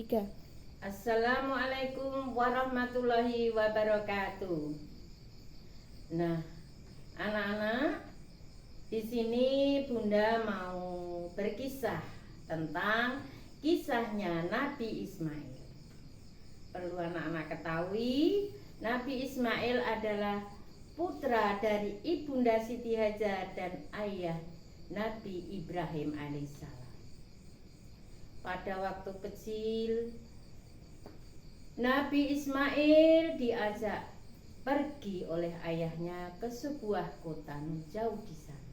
3. Assalamualaikum warahmatullahi wabarakatuh. Nah, anak-anak, di sini Bunda mau berkisah tentang kisahnya Nabi Ismail. Perlu anak-anak ketahui, Nabi Ismail adalah putra dari Ibunda Siti Hajar dan ayah Nabi Ibrahim alaihissalam. Pada waktu kecil, Nabi Ismail diajak pergi oleh ayahnya ke sebuah kota jauh di sana.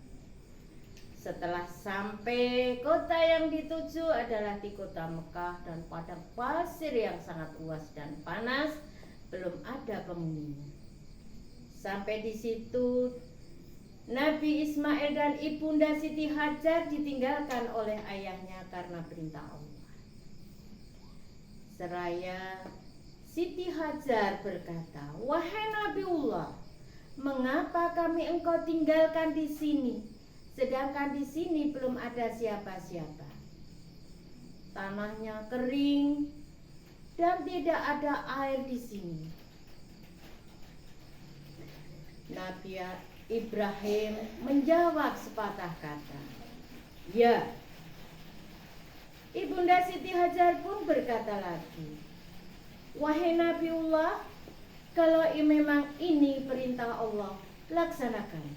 Setelah sampai, kota yang dituju adalah di kota Mekah dan padang pasir yang sangat luas dan panas, belum ada penghuninya. Sampai di situ, Nabi Ismail dan Ibunda Siti Hajar ditinggalkan oleh ayahnya karena perintah Allah. Seraya Siti Hajar berkata, "Wahai Nabiullah, mengapa kami engkau tinggalkan di sini, sedangkan di sini belum ada siapa-siapa? Tanahnya kering dan tidak ada air di sini." Nabi Ibrahim menjawab sepatah kata, "Ya." Ibunda Siti Hajar pun berkata lagi, "Wahai Nabiullah, kalau memang ini perintah Allah, laksanakan.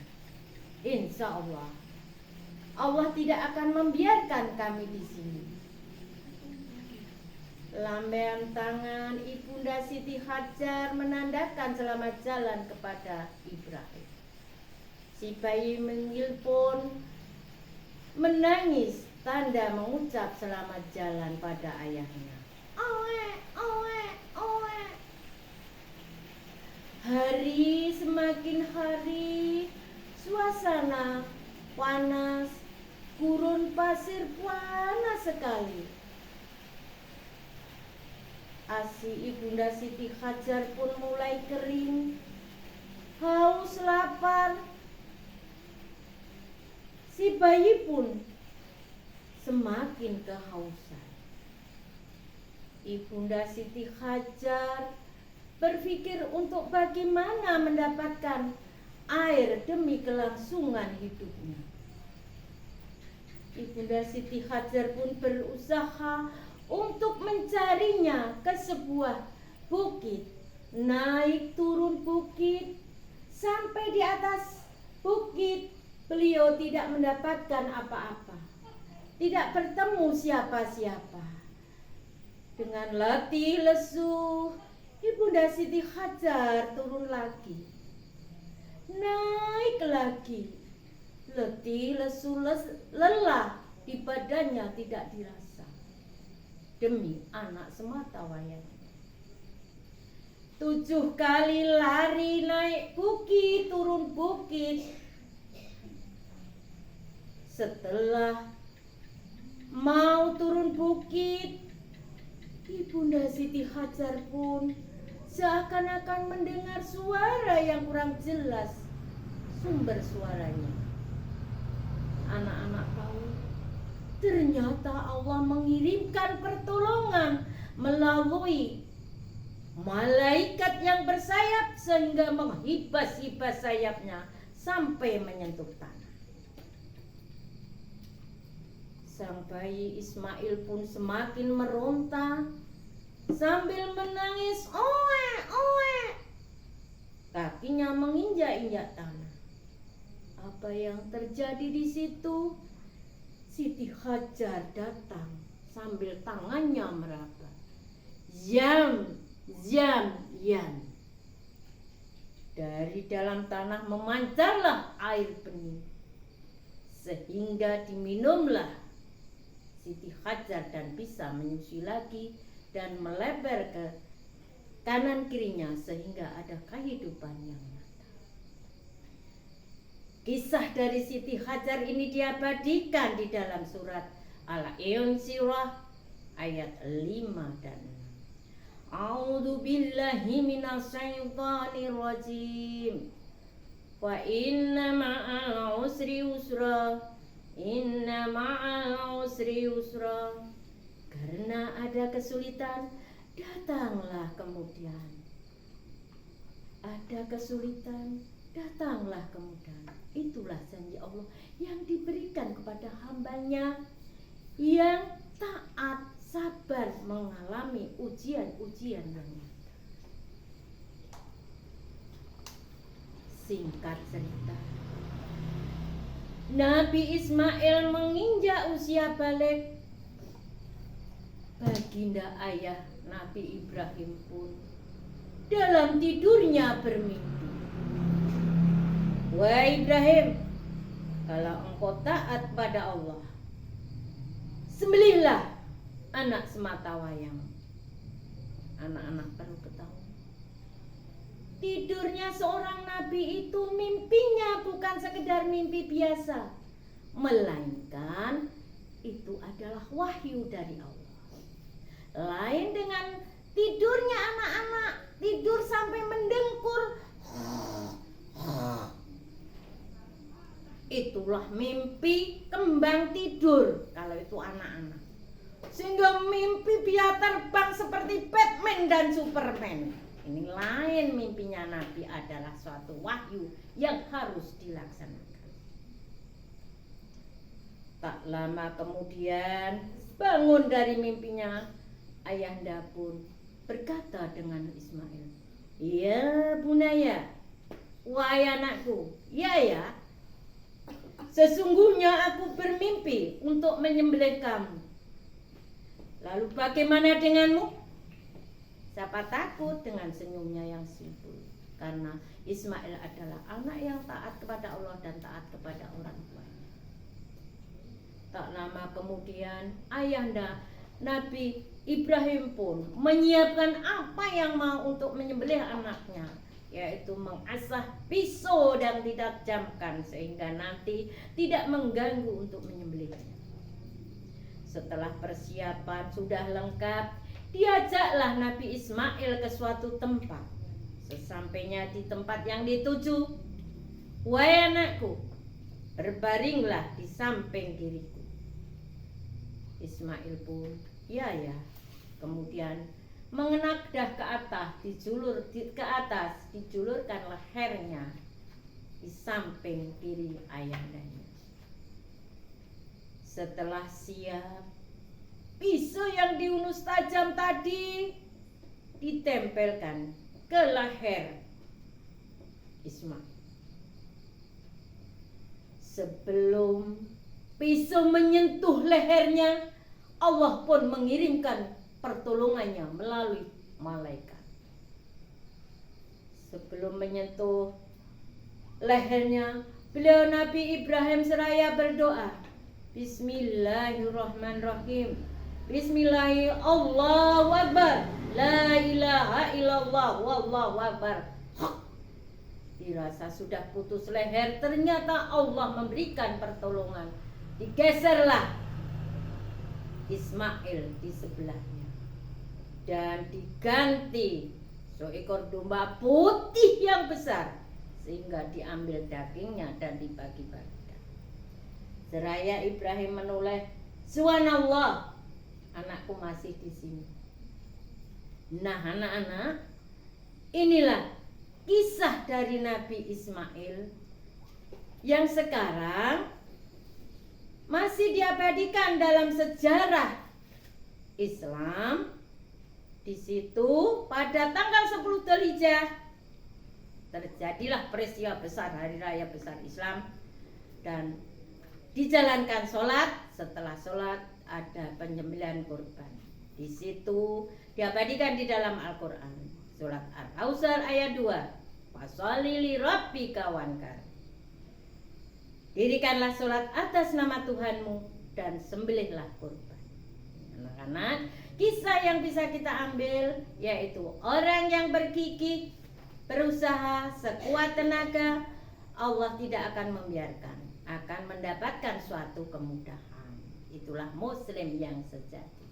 Insya Allah, Allah tidak akan membiarkan kami di sini." Lambaian tangan Ibunda Siti Hajar menandakan selamat jalan kepada Ibrahim. Si bayi mungil pun menangis tanda mengucap selamat jalan pada ayahnya. Oe, oe, oe. Hari semakin hari, suasana panas, gurun pasir panas sekali. Asi Ibunda Siti Hajar pun mulai kering, haus, lapar. Si bayi pun semakin kehausan. Ibunda Siti Hajar berpikir untuk bagaimana mendapatkan air demi kelangsungan hidupnya. Ibunda Siti Hajar pun berusaha untuk mencarinya ke sebuah bukit. Naik turun bukit, sampai di atas bukit beliau tidak mendapatkan apa-apa, tidak bertemu siapa-siapa. Dengan letih lesu, Ibunda Siti Hajar turun lagi, naik lagi. Letih lesu lelah di badannya tidak dirasa, demi anak semata wayangnya. 7 kali lari naik bukit turun bukit. Setelah mau turun bukit, Ibunda Siti Hajar pun seakan-akan mendengar suara yang kurang jelas sumber suaranya. Anak-anak tahu, ternyata Allah mengirimkan pertolongan melalui malaikat yang bersayap sehingga menghibas-hibas sayapnya sampai menyentuh tanah. Sang bayi Ismail pun semakin meronta sambil menangis, "Oe, oe." Kakinya menginjak-injak tanah. Apa yang terjadi di situ? Siti Hajar datang sambil tangannya meraba. Yam, yam, yam. Dari dalam tanah memancarlah air bening, sehingga diminumlah Siti Hajar dan bisa menyusui lagi dan melebar ke kanan kirinya sehingga ada kehidupan yang nyata. Kisah dari Siti Hajar ini diabadikan di dalam surat Al-Ain surah ayat 5 dan 6. A'udzu billahi minasyaitonir rajim. Wa inna ma'al usri yusra. Inna ma'al usri yusra. Karena ada kesulitan, datanglah kemudian. Ada kesulitan, datanglah kemudian. Itulah janji Allah yang diberikan kepada hambanya yang taat, sabar mengalami ujian-ujian yang nyata. Singkat cerita, Nabi Ismail menginjak usia balik. Baginda ayah Nabi Ibrahim pun dalam tidurnya bermimpi, "Wahai Ibrahim, kalau engkau taat pada Allah, sembelihlah anak sematawayang." Anak-anak perlu ketahui, tidurnya seorang nabi itu mimpinya bukan sekedar mimpi biasa, melainkan itu adalah wahyu dari Allah. Lain dengan tidurnya anak-anak, tidur sampai mendengkur, itulah mimpi kembang tidur kalau itu anak-anak. Sehingga mimpi dia terbang seperti Batman dan Superman. Ini lain, mimpinya Nabi adalah suatu wahyu yang harus dilaksanakan. Tak lama kemudian bangun dari mimpinya, ayahnya pun berkata dengan Ismail, "Ya bunaya, wahai anakku, ya, sesungguhnya aku bermimpi untuk menyembelih kamu. Lalu bagaimana denganmu?" Siapa takut dengan senyumnya yang simpul, karena Ismail adalah anak yang taat kepada Allah dan taat kepada orang tua. Tak lama kemudian ayahnya Nabi Ibrahim pun menyiapkan apa yang mau untuk menyembelih anaknya, yaitu mengasah pisau dan ditajamkan sehingga nanti tidak mengganggu untuk menyembelihnya. Setelah persiapan sudah lengkap, diajaklah Nabi Ismail ke suatu tempat. Sesampainya di tempat yang dituju, "Wahai anakku, berbaringlah di samping kiriku." Ismail pun ya, kemudian mengenadah ke atas, dijulurkan lehernya di samping kiri ayahnya. Setelah siap, pisau yang diunus tajam tadi ditempelkan ke leher Ismail. Sebelum pisau menyentuh lehernya, Allah pun mengirimkan pertolongannya melalui malaikat. Sebelum menyentuh lehernya, beliau Nabi Ibrahim seraya berdoa, "Bismillahirrahmanirrahim. Bismillahirrahmanirrahim. Allahu Akbar. La ilaha illallah. Wallahu Akbar." Dirasa sudah putus leher, ternyata Allah memberikan pertolongan. Digeserlah Ismail di sebelahnya dan diganti seekor domba putih yang besar, sehingga diambil dagingnya dan dibagi-bagikan. Seraya Ibrahim menoleh, "Subhanallah, anakku masih di sini." Nah anak-anak, inilah kisah dari Nabi Ismail yang sekarang masih diabadikan dalam sejarah Islam. Di situ pada tanggal 10 Dzulhijjah terjadilah peristiwa besar, hari raya besar Islam, dan dijalankan sholat. Setelah sholat ada penyembelihan kurban. Di situ diabadikan di dalam Al-Quran, surat Al-Kautsar ayat 2, "Fasholli li rabbika wanhar." Dirikanlah sholat atas nama Tuhanmu dan sembelihlah kurban. Anak-anak, kisah yang bisa kita ambil yaitu orang yang bergigih, berusaha sekuat tenaga, Allah tidak akan membiarkan, akan mendapatkan suatu kemudahan. Itulah muslim yang sejati.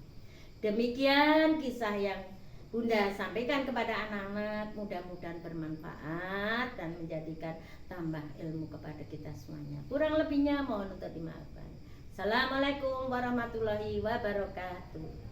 Demikian kisah yang Bunda sampaikan kepada anak-anak, mudah-mudahan bermanfaat dan menjadikan tambah ilmu kepada kita semuanya. Kurang lebihnya mohon untuk dimaafkan. Assalamualaikum warahmatullahi wabarakatuh.